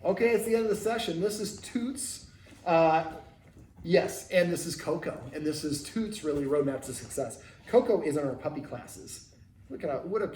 Okay, it's the end of the session. This is Toots. Yes, and this is Coco. And this is Toots, really, Roadmap to Success. Coco is in our puppy classes. Look at what a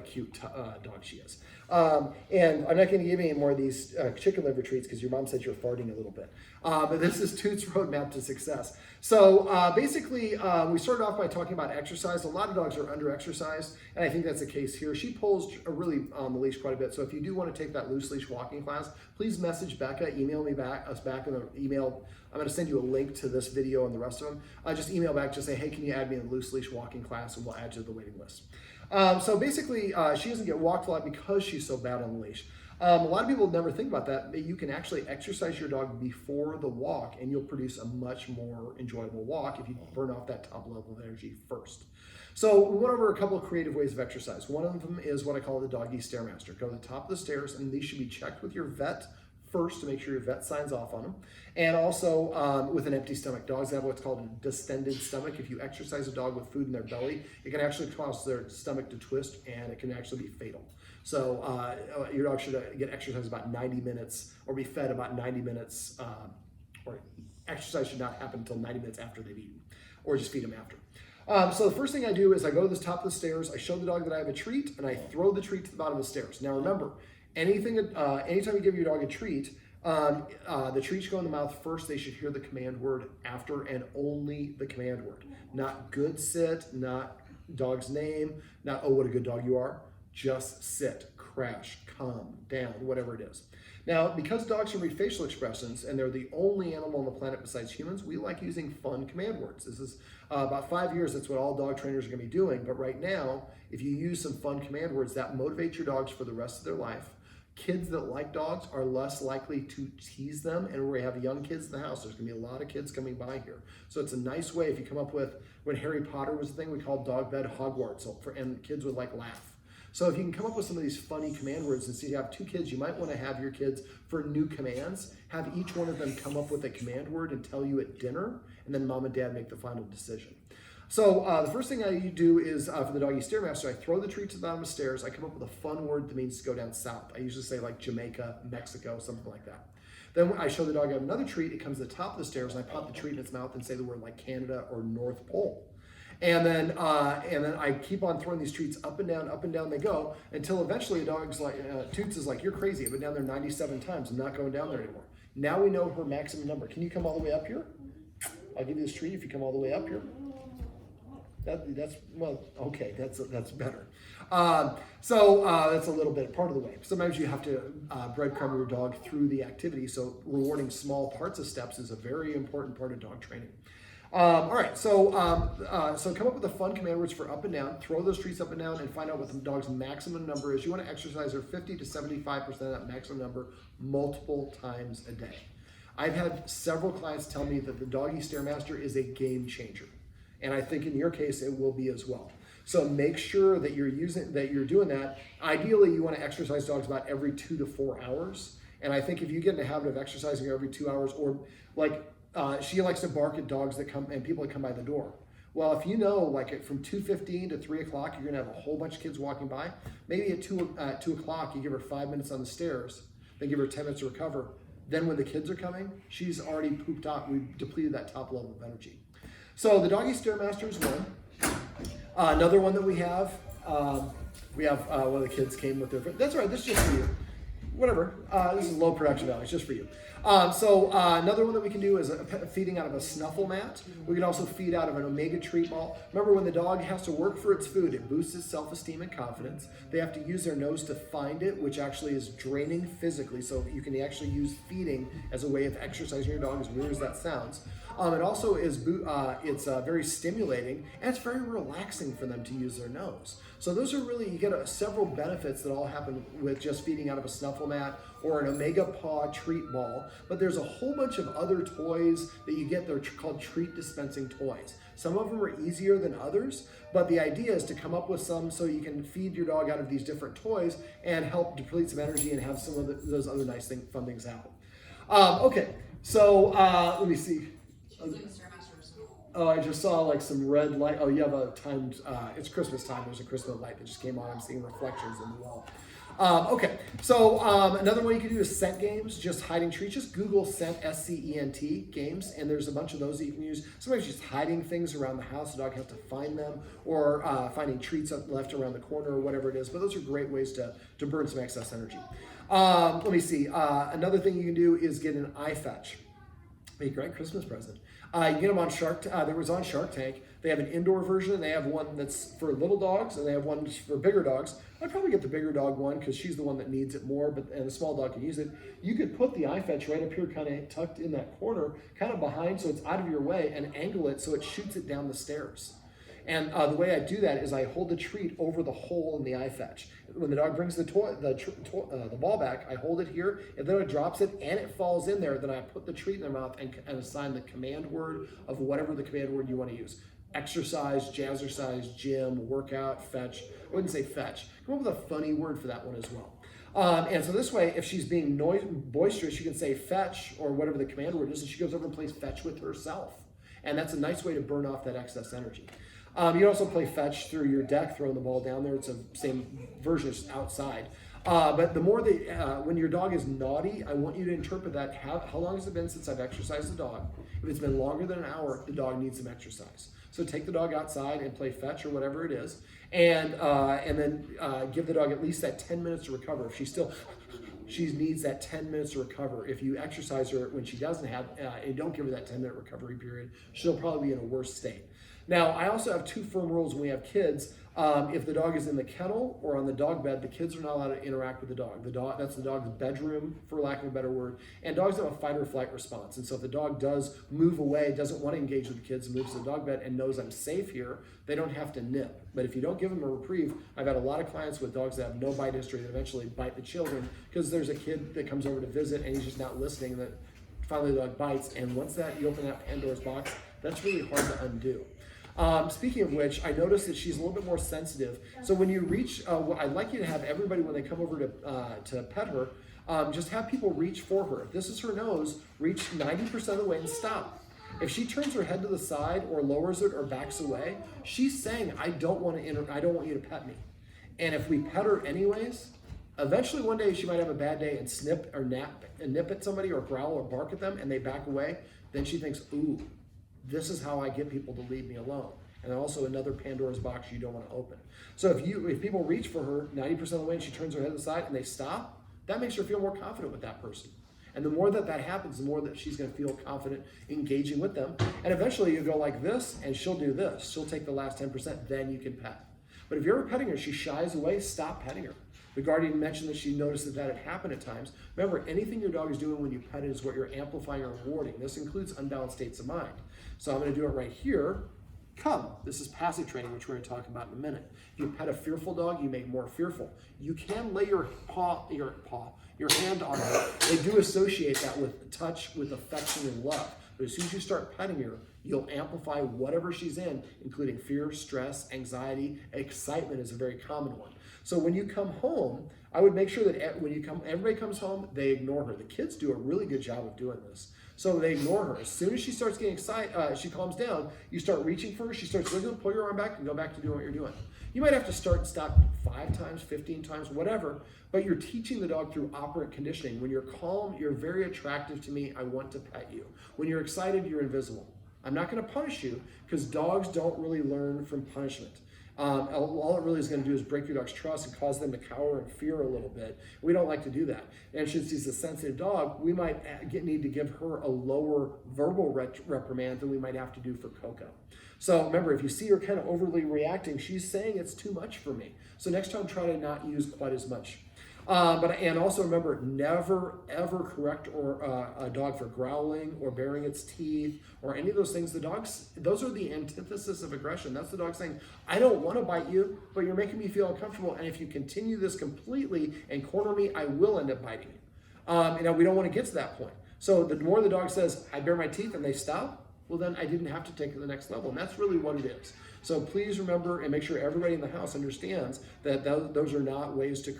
cute dog she is. And I'm not going to give you any more of these chicken liver treats because your mom said you're farting a little bit. But this is Toots' Roadmap to Success. So basically, we started off by talking about exercise. A lot of dogs are under-exercised, and I think that's the case here. She pulls really on the leash quite a bit. So if you do want to take that loose leash walking class, please message Becca, email us back in the email. I'm going to send you a link to this video and the rest of them. Just email back, just say, hey, can you add me in the loose leash walking class, and we'll add you to the waiting list. So basically, she doesn't get walked a lot because she's so bad on the leash. A lot of people never think about that, but you can actually exercise your dog before the walk, and you'll produce a much more enjoyable walk if you burn off that top level of energy first. So we went over a couple of creative ways of exercise. One of them is what I call the doggy stairmaster. Go to the top of the stairs, and these should be checked with your vet first to make sure your vet signs off on them. And also with an empty stomach. Dogs have what's called a distended stomach. If you exercise a dog with food in their belly, it can actually cause their stomach to twist, and it can actually be fatal. So your dog should get exercise about 90 minutes or be fed about 90 minutes, or exercise should not happen until 90 minutes after they've eaten, or just feed them after. So the first thing I do is I go to the top of the stairs, I show the dog that I have a treat, and I throw the treat to the bottom of the stairs. Now remember, anytime you give your dog a treat, the treat should go in the mouth first. They should hear the command word after, and only the command word. Not good sit, not dog's name, not oh what a good dog you are. Just sit, crash, calm, down, whatever it is. Now, because dogs can read facial expressions, and they're the only animal on the planet besides humans, we like using fun command words. This is about 5 years, that's what all dog trainers are going to be doing. But right now, if you use some fun command words, that motivates your dogs for the rest of their life. Kids that like dogs are less likely to tease them, and we have young kids in the house. There's going to be a lot of kids coming by here. So it's a nice way if you come up with, when Harry Potter was a thing, we called dog bed Hogwarts, and kids would laugh. So if you can come up with some of these funny command words, and see you have 2 kids, you might want to have your kids for new commands, have each one of them come up with a command word and tell you at dinner, and then mom and dad make the final decision. So the first thing I do is for the doggy stairmaster, I throw the treat to the bottom of the stairs. I come up with a fun word that means to go down south. I usually say like Jamaica, Mexico, something like that. Then I show the dog I have another treat. It comes to the top of the stairs, and I pop the treat in its mouth and say the word like Canada or North Pole. And then I keep on throwing these treats up and down they go, until eventually a dog's like, Toots is like, you're crazy. I've been down there 97 times. I'm not going down there anymore. Now we know her maximum number. Can you come all the way up here? I'll give you this treat if you come all the way up here. That's well, okay, that's better. So that's a little bit part of the way. Sometimes you have to breadcrumb your dog through the activity, so rewarding small parts of steps is a very important part of dog training. All right, so come up with the fun command words for up and down, throw those treats up and down, and find out what the dog's maximum number is. You want to exercise her 50 to 75% of that maximum number multiple times a day. I've had several clients tell me that the doggy stairmaster is a game changer. And I think in your case, it will be as well. So make sure that you're doing that. Ideally, you want to exercise dogs about every 2 to 4 hours. And I think if you get in the habit of exercising every 2 hours, or like she likes to bark at dogs that come and people that come by the door. Well, if you know, like from 2:15 to 3 o'clock, you're going to have a whole bunch of kids walking by. Maybe at 2 o'clock, you give her 5 minutes on the stairs, then give her 10 minutes to recover. Then when the kids are coming, she's already pooped out. We've depleted that top level of energy. So the doggy stairmaster is one. Another one that we have one of the kids came with their friend. That's all right, this is just for you. Whatever, this is low production value, it's just for you. So another one that we can do is feeding out of a snuffle mat. We can also feed out of an omega treat ball. Remember, when the dog has to work for its food, it boosts its self-esteem and confidence. They have to use their nose to find it, which actually is draining physically. So you can actually use feeding as a way of exercising your dog, as weird as that sounds. It also is very stimulating, and it's very relaxing for them to use their nose. So those are really, you get several benefits that all happen with just feeding out of a snuffle mat or an omega paw treat ball. But there's a whole bunch of other toys that you get. They're called treat dispensing toys. Some of them are easier than others, but the idea is to come up with some so you can feed your dog out of these different toys and help deplete some energy and have some of those other nice fun things happen. Okay, so let me see. Oh, I just saw like some red light. Oh, you have a timed, it's Christmas time. There's a Christmas light that just came on. I'm seeing reflections in the wall. Okay, so another way you can do is scent games, just hiding treats. Just Google scent, SCENT games, and there's a bunch of those that you can use. Sometimes just hiding things around the house, the dog has to find them, or finding treats left around the corner or whatever it is. But those are great ways to burn some excess energy. Let me see. Another thing you can do is get an eye fetch. Be a great Christmas present. You get them on there was on Shark Tank. They have an indoor version. They have one that's for little dogs, and they have one for bigger dogs. I'd probably get the bigger dog one because she's the one that needs it more, and the small dog can use it. You could put the eye fetch right up here, kind of tucked in that corner, kind of behind, so it's out of your way, and angle it so it shoots it down the stairs. And the way I do that is I hold the treat over the hole in the eye fetch. When the dog brings the ball back, I hold it here, and then it drops it, and it falls in there. Then I put the treat in their mouth and assign the command word of whatever the command word you want to use. Exercise, jazzercise, gym, workout, fetch. I wouldn't say fetch. Come up with a funny word for that one as well. And so this way, if she's being boisterous, you can say fetch or whatever the command word is, and she goes over and plays fetch with herself. And that's a nice way to burn off that excess energy. You can also play fetch through your deck, throwing the ball down there. It's the same version, it's outside. But the more when your dog is naughty, I want you to interpret that. How long has it been since I've exercised the dog? If it's been longer than an hour, the dog needs some exercise. So take the dog outside and play fetch or whatever it is, and then give the dog at least that 10 minutes to recover. If she needs that 10 minutes to recover. If you exercise her when she doesn't have, and don't give her that 10-minute recovery period, she'll probably be in a worse state. Now, I also have two firm rules when we have kids. If the dog is in the kennel or on the dog bed, the kids are not allowed to interact with the dog. That's the dog's bedroom, for lack of a better word. And dogs have a fight or flight response. And so if the dog does move away, doesn't want to engage with the kids, moves to the dog bed and knows I'm safe here, they don't have to nip. But if you don't give them a reprieve, I've had a lot of clients with dogs that have no bite history that eventually bite the children because there's a kid that comes over to visit and he's just not listening, that finally the dog bites. And once you open that Pandora's box, that's really hard to undo. Speaking of which, I noticed that she's a little bit more sensitive. So when you reach, I'd like you to have everybody, when they come over to pet her, just have people reach for her. If this is her nose, reach 90% of the way and stop. If she turns her head to the side or lowers it or backs away, she's saying, I don't want you to pet me. And if we pet her anyways, eventually one day she might have a bad day and snip or nip at somebody or growl or bark at them and they back away. Then she thinks, ooh, this is how I get people to leave me alone. And also another Pandora's box you don't want to open. So if people reach for her 90% of the way and she turns her head to the side and they stop, that makes her feel more confident with that person. And the more that happens, the more that she's going to feel confident engaging with them. And eventually you go like this and she'll do this. She'll take the last 10%, then you can pet. But if you're ever petting her, she shies away, stop petting her. The guardian mentioned that she noticed that had happened at times. Remember, anything your dog is doing when you pet it is what you're amplifying or rewarding. This includes unbalanced states of mind. So I'm going to do it right here. Come. This is passive training, which we're going to talk about in a minute. If you pet a fearful dog, you make more fearful. You can lay your hand on her. They do associate that with touch, with affection and love. But as soon as you start petting her, you'll amplify whatever she's in, including fear, stress, anxiety. Excitement is a very common one. So when you come home, I would make sure that everybody comes home, they ignore her. The kids do a really good job of doing this. So they ignore her. As soon as she starts getting excited, she calms down, you start reaching for her, she starts wiggling, pull your arm back, and go back to doing what you're doing. You might have to start and stop 5 times, 15 times, whatever, but you're teaching the dog through operant conditioning. When you're calm, you're very attractive to me, I want to pet you. When you're excited, you're invisible. I'm not going to punish you because dogs don't really learn from punishment. All it really is going to do is break your dog's trust and cause them to cower and fear a little bit. We don't like to do that. And since she's a sensitive dog, we might need to give her a lower verbal reprimand than we might have to do for Coco. So remember, if you see her kind of overly reacting, she's saying it's too much for me. So next time, try to not use quite as much. And also remember, never ever correct a dog for growling or baring its teeth or any of those things. Those are the antithesis of aggression. That's the dog saying, I don't want to bite you, but you're making me feel uncomfortable. And if you continue this completely and corner me, I will end up biting you. We don't want to get to that point. So the more the dog says, I bare my teeth, and they stop, well, then I didn't have to take it to the next level. And that's really what it is. So please remember and make sure everybody in the house understands that those are not ways to,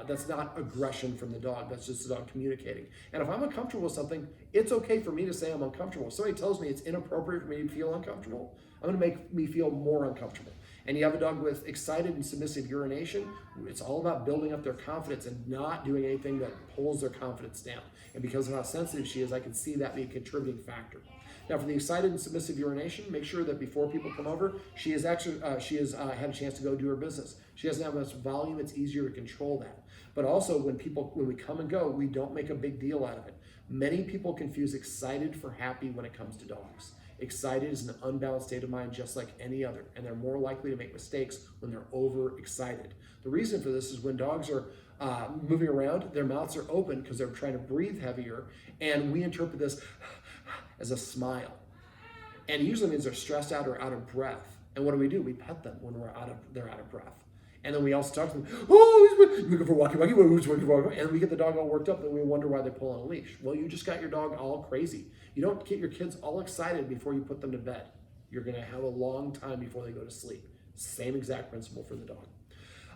that's not aggression from the dog. That's just the dog communicating. And if I'm uncomfortable with something, it's okay for me to say I'm uncomfortable. If somebody tells me it's inappropriate for me to feel uncomfortable, I'm going to make me feel more uncomfortable. And you have a dog with excited and submissive urination, it's all about building up their confidence and not doing anything that pulls their confidence down. And because of how sensitive she is, I can see that being a contributing factor. Now, for the excited and submissive urination, make sure that before people come over, she has had a chance to go do her business. She doesn't have much volume; it's easier to control that. But also, when we come and go, we don't make a big deal out of it. Many people confuse excited for happy when it comes to dogs. Excited is an unbalanced state of mind, just like any other, and they're more likely to make mistakes when they're overexcited. The reason for this is when dogs are moving around, their mouths are open because they're trying to breathe heavier, and we interpret this as a smile. And it usually means they're stressed out or out of breath. And what do? We pet them when they're out of breath. And then we also talk to them, oh, he's looking for walkie, and we get the dog all worked up, and we wonder why they pull on a leash. Well, you just got your dog all crazy. You don't get your kids all excited before you put them to bed. You're going to have a long time before they go to sleep. Same exact principle for the dog.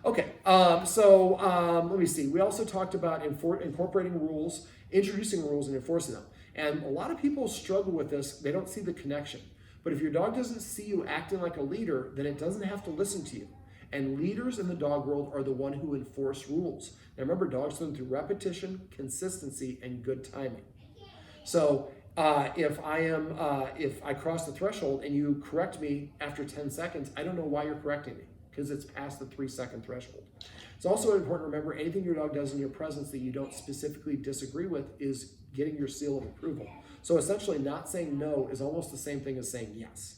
Okay, let me see. We also talked about incorporating rules, introducing rules, and enforcing them. And a lot of people struggle with this. They don't see the connection. But if your dog doesn't see you acting like a leader, then it doesn't have to listen to you. And leaders in the dog world are the one who enforce rules. Now remember, dogs learn through repetition, consistency, and good timing. So if I cross the threshold and you correct me after 10 seconds, I don't know why you're correcting me, because it's past the 3-second threshold. It's also important to remember anything your dog does in your presence that you don't specifically disagree with is getting your seal of approval. So essentially, not saying no is almost the same thing as saying yes.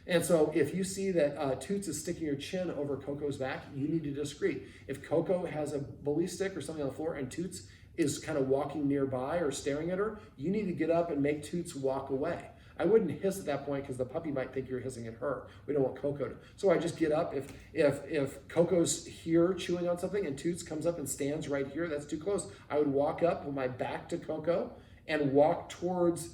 And so if you see that Toots is sticking your chin over Coco's back, you need to disagree. If Coco has a bully stick or something on the floor and Toots is kind of walking nearby or staring at her, you need to get up and make Toots walk away. I wouldn't hiss at that point because the puppy might think you're hissing at her. We don't want Coco to. So I just get up. If Coco's here chewing on something and Toots comes up and stands right here, that's too close. I would walk up with my back to Coco and walk towards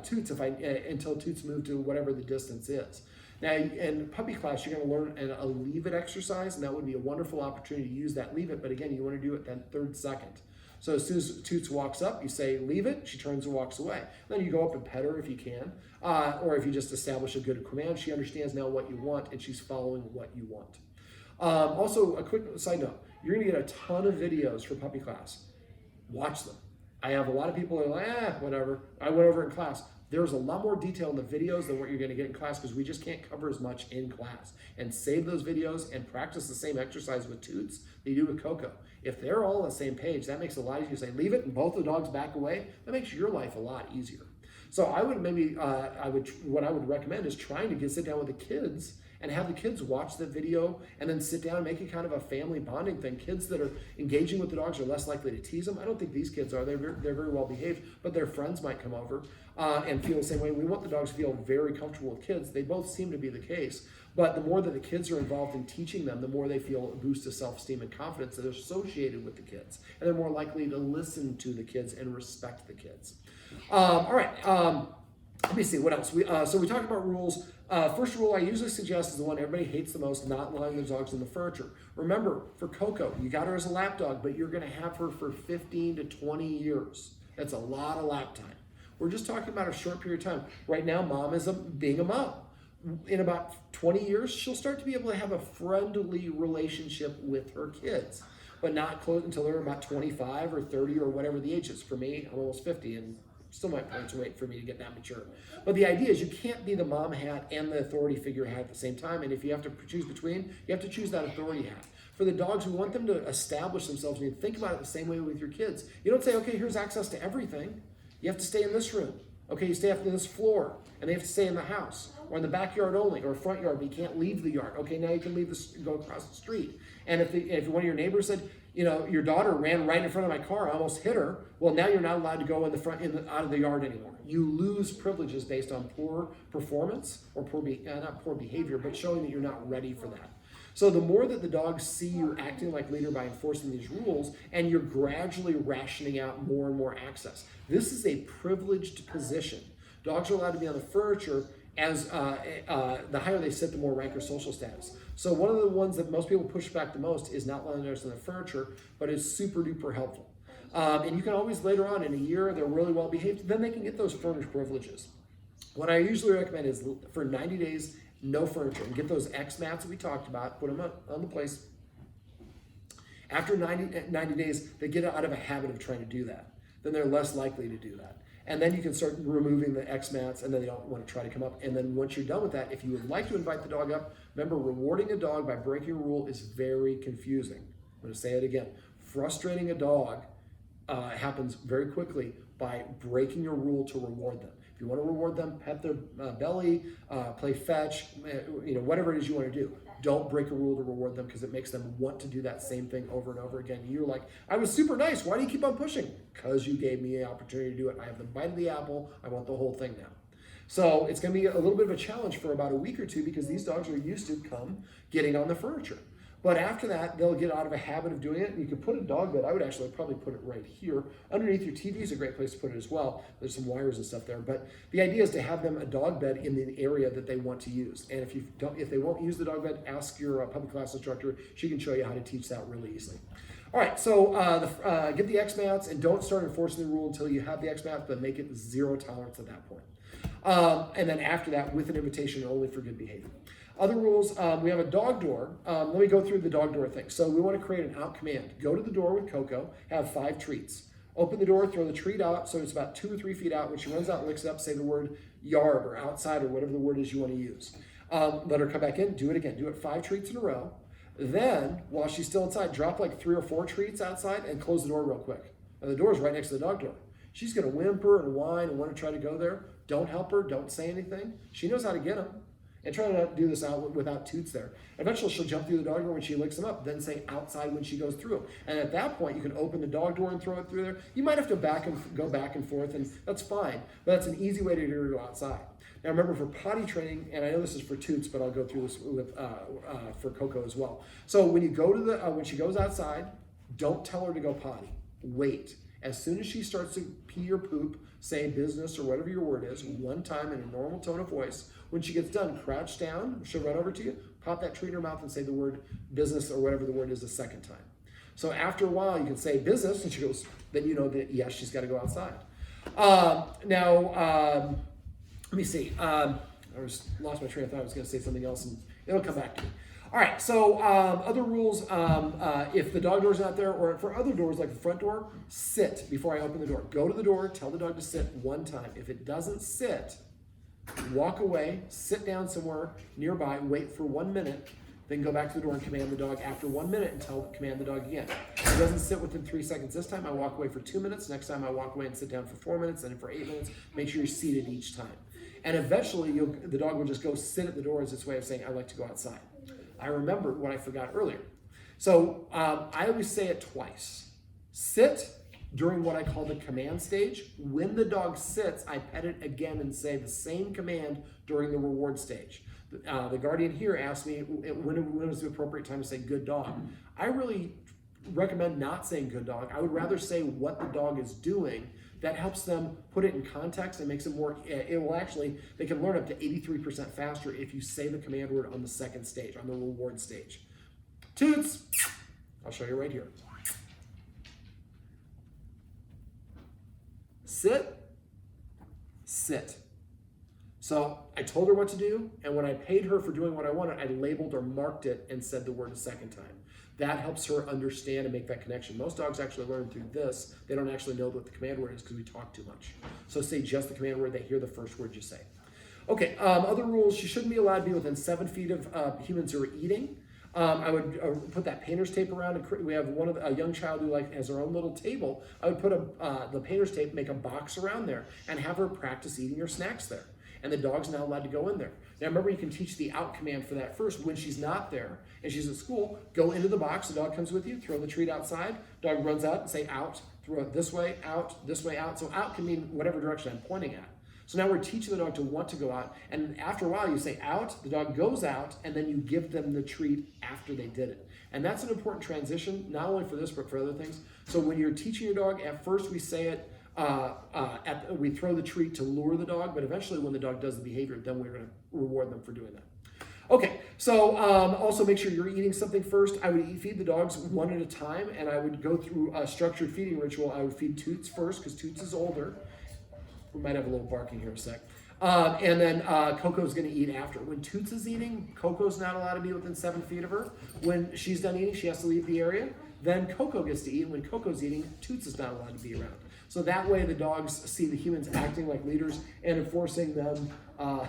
Toots until Toots moved to whatever the distance is. Now, in puppy class, you're going to learn a leave it exercise, and that would be a wonderful opportunity to use that leave it. But again, you want to do it that 3rd second. So as soon as Toots walks up, you say, leave it, she turns and walks away. Then you go up and pet her if you can, or if you just establish a good command, she understands now what you want, and she's following what you want. Also, a quick side note, you're gonna get a ton of videos for puppy class. Watch them. I have a lot of people that are like, whatever. I went over it in class. There's a lot more detail in the videos than what you're gonna get in class because we just can't cover as much in class. And save those videos and practice the same exercise with Toots that you do with Coco. If they're all on the same page, that makes it a lot easier to say, leave it and both the dogs back away. That makes your life a lot easier. So I would what I would recommend is trying to sit down with the kids and have the kids watch the video and then sit down and make it kind of a family bonding thing. Kids that are engaging with the dogs are less likely to tease them. I don't think these kids are. They're very well behaved, but their friends might come over and feel the same way. We want the dogs to feel very comfortable with kids. They both seem to be the case. But the more that the kids are involved in teaching them, the more they feel a boost of self-esteem and confidence that are associated with the kids. And they're more likely to listen to the kids and respect the kids. All right. Let me see, what else? So we talked about rules. First rule I usually suggest is the one everybody hates the most, not allowing their dogs in the furniture. Remember, for Coco, you got her as a lap dog, but you're going to have her for 15 to 20 years. That's a lot of lap time. We're just talking about a short period of time. Right now, mom is being a mom. In about 20 years, she'll start to be able to have a friendly relationship with her kids, but not close until they're about 25 or 30 or whatever the age is. For me, I'm almost 50, and still my parents wait for me to get that mature. But the idea is you can't be the mom hat and the authority figure hat at the same time. And if you have to choose between, you have to choose that authority hat. For the dogs, we want them to establish themselves. And you think about it the same way with your kids. You don't say, okay, here's access to everything. You have to stay in this room. Okay, you stay up in this floor. And they have to stay in the house. Or in the backyard only, or front yard, but you can't leave the yard. Okay, now you can go across the street. And if one of your neighbors said, you know, your daughter ran right in front of my car, I almost hit her. Well, now you're not allowed to go out of the yard anymore. You lose privileges based on poor performance or not poor behavior, but showing that you're not ready for that. So the more that the dogs see you acting like leader by enforcing these rules, and you're gradually rationing out more and more access. This is a privileged position. Dogs are allowed to be on the furniture as the higher they sit, the more rank or social status. So one of the ones that most people push back the most is not letting us on the furniture, but it's super duper helpful. And you can always later on in a year, they're really well behaved, then they can get those furniture privileges. What I usually recommend is for 90 days, no furniture. And get those X mats that we talked about, put them on the place. After 90 days, they get out of a habit of trying to do that. Then they're less likely to do that. And then you can start removing the X mats, and then they don't want to try to come up. And then once you're done with that, if you would like to invite the dog up, remember, rewarding a dog by breaking a rule is very confusing. I'm going to say it again. Frustrating a dog happens very quickly by breaking your rule to reward them. If you want to reward them, pet their belly, play fetch, whatever it is you want to do. Don't break a rule to reward them, because it makes them want to do that same thing over and over again. You're like, I was super nice. Why do you keep on pushing? Because you gave me the opportunity to do it. I have the bite of the apple. I want the whole thing now. So it's going to be a little bit of a challenge for about a week or two, because these dogs are used to getting on the furniture. But after that, they'll get out of a habit of doing it. And you can put a dog bed. I would actually probably put it right here. Underneath your TV is a great place to put it as well. There's some wires and stuff there. But the idea is to have them a dog bed in the area that they want to use. And if they won't use the dog bed, ask your public class instructor. She can show you how to teach that really easily. All right, so get the X mats, and don't start enforcing the rule until you have the X mats, but make it zero tolerance at that point. And then after that, with an invitation only for good behavior. Other rules, we have a dog door. Let me go through the dog door thing. So we want to create an out command. Go to the door with Coco, have 5 treats. Open the door, throw the treat out, so it's about 2 or 3 feet out. When she runs out and licks it up, say the word yard or outside or whatever the word is you want to use. Let her come back in, do it again. Do it 5 treats in a row. Then, while she's still inside, drop like 3 or 4 treats outside and close the door real quick. And the door is right next to the dog door. She's going to whimper and whine and want to try to go there. Don't help her. Don't say anything. She knows how to get them. And try not to do this out without toots there. Eventually, she'll jump through the dog door when she licks them up, then say outside when she goes through them. And at that point, you can open the dog door and throw it through there. You might have to go back and forth, and that's fine. But that's an easy way to get her to go outside. Now, remember, for potty training, and I know this is for Toots, but I'll go through this for Coco as well. So when you go to when she goes outside, don't tell her to go potty. Wait. As soon as she starts to pee or poop, say business or whatever your word is, one time in a normal tone of voice. When she gets done, crouch down, she'll run over to you, pop that treat in her mouth and say the word business or whatever the word is a second time. So after a while, you can say business, and she goes, then you know that, yes, she's got to go outside. Let me see. I lost my train of thought. I was going to say something else, and it'll come back to me. All right, so other rules, if the dog door's not there, or for other doors like the front door, sit before I open the door. Go to the door, tell the dog to sit one time. If it doesn't sit, walk away, sit down somewhere nearby, wait for 1 minute, then go back to the door and command the dog after 1 minute and command the dog again. If it doesn't sit within 3 seconds this time, I walk away for 2 minutes. Next time I walk away and sit down for 4 minutes, and for 8 minutes. Make sure you're seated each time. And eventually the dog will just go sit at the door as its way of saying, I'd like to go outside. I remembered what I forgot earlier. So I always say it twice. Sit during what I call the command stage. When the dog sits, I pet it again and say the same command during the reward stage. The guardian here asked me when was the appropriate time to say good dog. I really recommend not saying good dog. I would rather say what the dog is doing. That helps them put it in context and makes it more, they can learn up to 83% faster if you say the command word on the second stage, on the reward stage. Toots, I'll show you right here. Sit, sit. So I told her what to do, and when I paid her for doing what I wanted, I labeled or marked it and said the word a second time. That helps her understand and make that connection. Most dogs actually learn through this. They don't actually know what the command word is because we talk too much. So say just the command word, they hear the first word you say. Okay, other rules, she shouldn't be allowed to be within 7 feet of humans who are eating. I would put that painter's tape around. We have a young child who has her own little table. I would put the painter's tape, make a box around there, and have her practice eating her snacks there. And the dog's not allowed to go in there. Now remember, you can teach the out command for that first. When she's not there and she's at school, go into the box, the dog comes with you, throw the treat outside, dog runs out and say out, throw it this way, out. So out can mean whatever direction I'm pointing at. So now we're teaching the dog to want to go out, and after a while you say out, the dog goes out, and then you give them the treat after they did it. And that's an important transition, not only for this, but for other things. So when you're teaching your dog, at first we say it, we throw the treat to lure the dog, but eventually when the dog does the behavior, then we're going to reward them for doing that. Okay, so also make sure you're eating something first. I would feed the dogs one at a time, and I would go through a structured feeding ritual. I would feed Toots first, because Toots is older. We might have a little barking here in a sec. And then Coco's going to eat after. When Toots is eating, Coco's not allowed to be within 7 feet of her. When she's done eating, she has to leave the area. Then Coco gets to eat. And when Coco's eating, Toots is not allowed to be around. So that way the dogs see the humans acting like leaders and enforcing them, and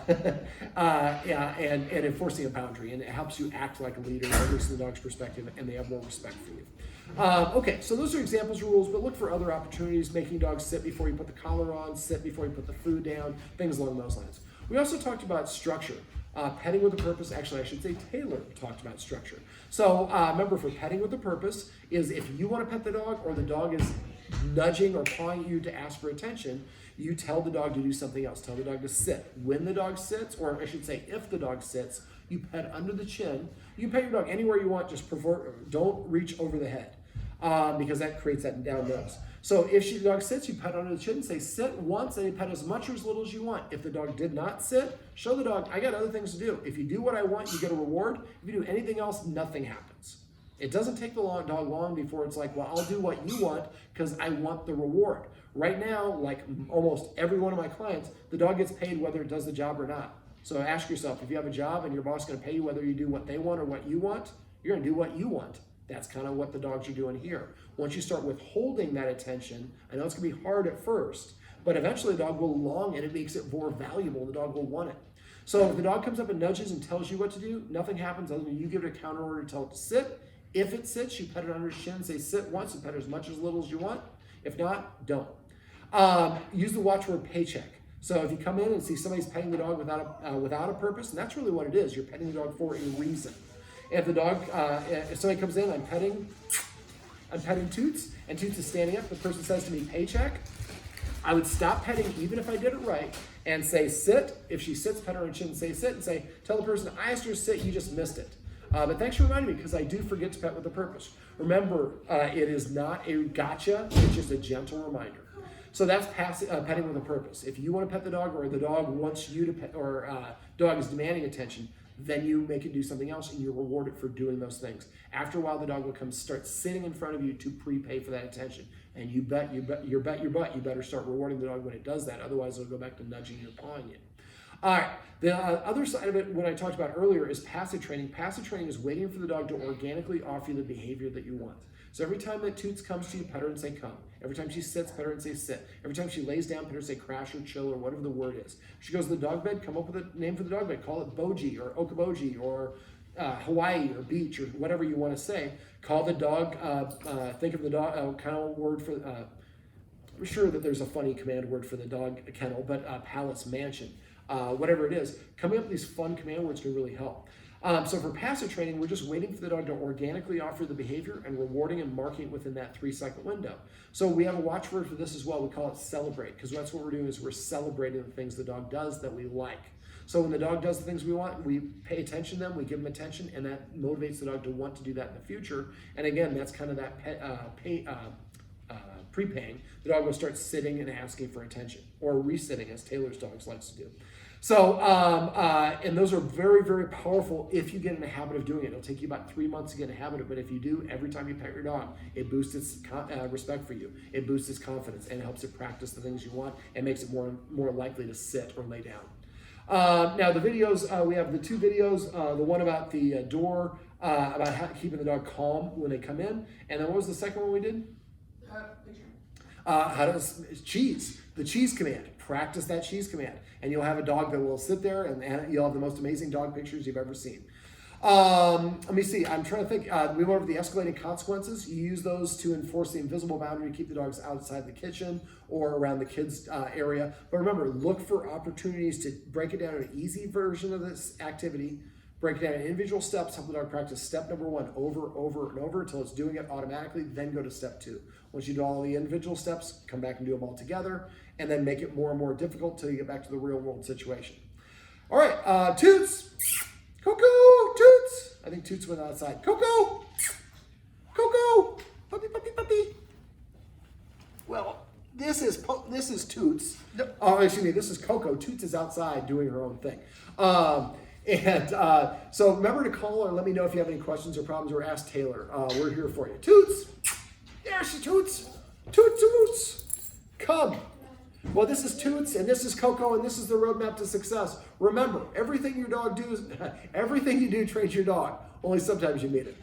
enforcing a boundary. And it helps you act like a leader, at least from the dog's perspective, and they have more respect for you. Okay, so those are examples of rules, but look for other opportunities, making dogs sit before you put the collar on, sit before you put the food down, things along those lines. We also talked about structure. Petting with a purpose, actually I should say Taylor talked about structure. So remember, for petting with a purpose is if you want to pet the dog or the dog is nudging or pawing you to ask for attention, you tell the dog to do something else. Tell the dog to sit. When the dog sits, or I should say if the dog sits, you pet under the chin. You pet your dog anywhere you want, just don't reach over the head because that creates that down nose. So if the dog sits, you pet under the chin, say sit once, and you pet as much or as little as you want. If the dog did not sit, show the dog, I got other things to do. If you do what I want, you get a reward. If you do anything else, nothing happens. It doesn't take the dog long before it's like, well, I'll do what you want because I want the reward. Right now, like almost every one of my clients, the dog gets paid whether it does the job or not. So ask yourself, if you have a job and your boss is going to pay you whether you do what they want or what you want, you're going to do what you want. That's kind of what the dogs are doing here. Once you start withholding that attention, I know it's going to be hard at first, but eventually the dog will long and it makes it more valuable. The dog will want it. So if the dog comes up and nudges and tells you what to do, nothing happens other than you give it a counter order to tell it to sit. If it sits, you pet it under its chin, say sit once, and pet it as much as little as you want. If not, don't. Use the watchword paycheck. So if you come in and see somebody's petting the dog without a purpose, and that's really what it is, you're petting the dog for a reason. If the dog, if somebody comes in, I'm petting Toots, and Toots is standing up, the person says to me, paycheck, I would stop petting even if I did it right and say sit. If she sits, pet her on the chin and say sit, and say, tell the person, I asked her to sit, you just missed it. But thanks for reminding me, because I do forget to pet with a purpose. Remember, it is not a gotcha, it's just a gentle reminder. So that's petting with a purpose. If you want to pet the dog, or the dog wants you to pet, or dog is demanding attention, then you make it do something else and you reward it for doing those things. After a while, the dog will start sitting in front of you to prepay for that attention. And you bet your butt, you better start rewarding the dog when it does that. Otherwise, it'll go back to nudging you and pawing you. All right, the other side of it, what I talked about earlier, is passive training. Passive training is waiting for the dog to organically offer you the behavior that you want. So every time that Toots comes to you, pet her and say come. Every time she sits, pet her and say sit. Every time she lays down, pet her and say crash or chill or whatever the word is. She goes to the dog bed, come up with a name for the dog bed. Call it Boji or Okoboji or Hawaii or beach or whatever you want to say. Call the dog, think of the dog, kennel word for, I'm sure that there's a funny command word for the dog kennel, but Palace Mansion. Whatever it is, coming up with these fun command words can really help. So for passive training, we're just waiting for the dog to organically offer the behavior and rewarding and marking it within that 3-second window. So we have a watchword for this as well. We call it celebrate, because that's what we're doing, is we're celebrating the things the dog does that we like. So when the dog does the things we want, we pay attention to them, we give them attention, and that motivates the dog to want to do that in the future. And again, that's kind of that prepaying. The dog will start sitting and asking for attention, or resitting, as Taylor's dogs likes to do. So, and those are very, very powerful if you get in the habit of doing it. It'll take you about 3 months to get in the habit of it, but if you do, every time you pet your dog, it boosts its respect for you. It boosts its confidence, and it helps it practice the things you want, and makes it more likely to sit or lay down. Now the videos, we have the 2 videos, the one about the door, about keeping the dog calm when they come in, and then what was the second one we did? The cheese command. Practice that cheese command, and you'll have a dog that will sit there, and you'll have the most amazing dog pictures you've ever seen. Let me see. I'm trying to think. We went over the escalating consequences. You use those to enforce the invisible boundary to keep the dogs outside the kitchen or around the kids' area. But remember, look for opportunities to break it down in an easy version of this activity. Break it down in individual steps. Help the dog practice step number 1 over and over until it's doing it automatically. Then go to step 2. Once you do all the individual steps, come back and do them all together, and then make it more and more difficult till you get back to the real world situation. All right, Toots, Coco, Toots. I think Toots went outside. Coco, Coco, puppy, puppy, puppy. Well, this is Toots. Oh, excuse me, this is Coco. Toots is outside doing her own thing. So remember to call or let me know if you have any questions or problems, or ask Taylor. We're here for you. Toots. There she toots. Toot toots. Come. Well, this is Toots, and this is Coco, and this is the roadmap to success. Remember, everything you do trains your dog. Only sometimes you meet it.